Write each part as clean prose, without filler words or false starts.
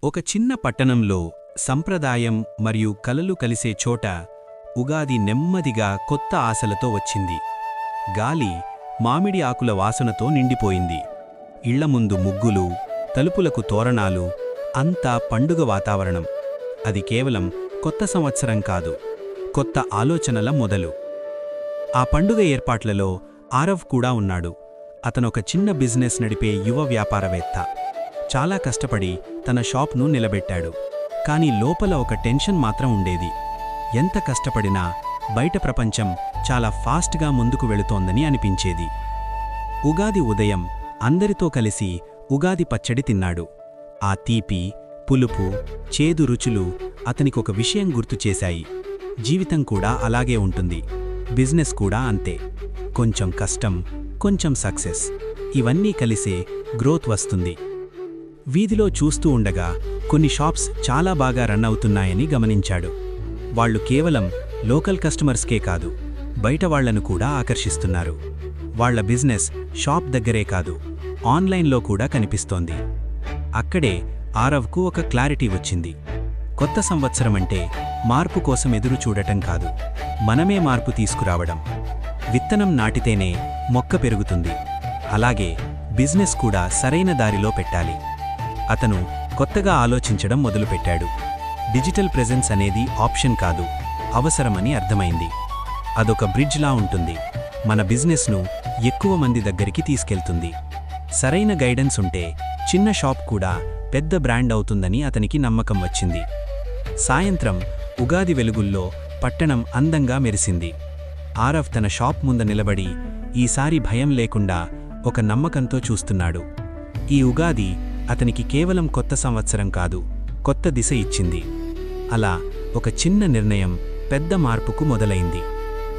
ఒక చిన్న పట్టణంలో సంప్రదాయం మరియు కలలు కలిసే చోట ఉగాది నెమ్మదిగా కొత్త ఆశలతో వచ్చింది. గాలి మామిడి ఆకుల వాసనతో నిండిపోయింది. ఇళ్ల ముందు ముగ్గులు, తలుపులకు తోరణాలు, అంతా పండుగ వాతావరణం. అది కేవలం కొత్త సంవత్సరం కాదు, కొత్త ఆలోచనల మొదలు. ఆ పండుగ ఏర్పాట్లలో ఆరవ్ కూడా ఉన్నాడు. అతనొక చిన్న బిజినెస్ నడిపే యువ వ్యాపారవేత్త. చాలా కష్టపడి తన షాప్ను నిలబెట్టాడు. కానీ లోపల ఒక టెన్షన్ మాత్రం ఉండేది. ఎంత కష్టపడినా బయట ప్రపంచం చాలా ఫాస్ట్గా ముందుకు వెళుతోందని అనిపించేది. ఉగాది ఉదయం అందరితో కలిసి ఉగాది పచ్చడి తిన్నాడు. ఆ తీపి, పులుపు, చేదు రుచులు అతనికొక విషయం గుర్తుచేశాయి. జీవితం కూడా అలాగే ఉంటుంది, బిజినెస్ కూడా అంతే. కొంచెం కష్టం, కొంచెం సక్సెస్, ఇవన్నీ కలిసే గ్రోత్ వస్తుంది. వీధిలో చూస్తూ ఉండగా కొన్ని షాప్స్ చాలా బాగా రన్ అవుతున్నాయని గమనించాడు. వాళ్ళు కేవలం లోకల్ కస్టమర్స్కే కాదు, బయట వాళ్లను కూడా ఆకర్షిస్తున్నారు. వాళ్ల బిజినెస్ షాప్ దగ్గరే కాదు, ఆన్లైన్లో కూడా కనిపిస్తోంది. అక్కడే ఆరవ్కు ఒక క్లారిటీ వచ్చింది. కొత్త సంవత్సరం అంటే మార్పు కోసం ఎదురు చూడటం కాదు, మనమే మార్పు తీసుకురావడం. విత్తనం నాటితేనే మొక్క పెరుగుతుంది. అలాగే బిజినెస్ కూడా సరైన దారిలో పెట్టాలి. అతను కొత్తగా ఆలోచించడం మొదలుపెట్టాడు. డిజిటల్ ప్రెజెన్స్ అనేది ఆప్షన్ కాదు, అవసరమని అర్థమైంది. అదొక బ్రిడ్జ్లా ఉంటుంది, మన బిజినెస్ను ఎక్కువ మంది దగ్గరికి తీసుకెళ్తుంది. సరైన గైడెన్స్ ఉంటే చిన్న షాప్ కూడా పెద్ద బ్రాండ్ అవుతుందని అతనికి నమ్మకం వచ్చింది. సాయంత్రం ఉగాది వెలుగుల్లో పట్టణం అందంగా మెరిసింది. ఆరవ్ తన షాప్ ముందు నిలబడి ఈసారి భయం లేకుండా ఒక నమ్మకంతో చూస్తున్నాడు. ఈ ఉగాది అతనికి కేవలం కొత్త సంవత్సరం కాదు, కొత్త దిశ ఇచ్చింది. అలా ఒక చిన్న నిర్ణయం పెద్ద మార్పుకు మొదలైంది.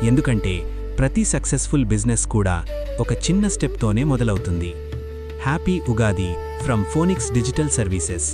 ఎందుకంటే ప్రతి సక్సెస్ఫుల్ బిజినెస్ కూడా ఒక చిన్న స్టెప్తోనే మొదలవుతుంది. Happy Ugadi from Phoenix digital services.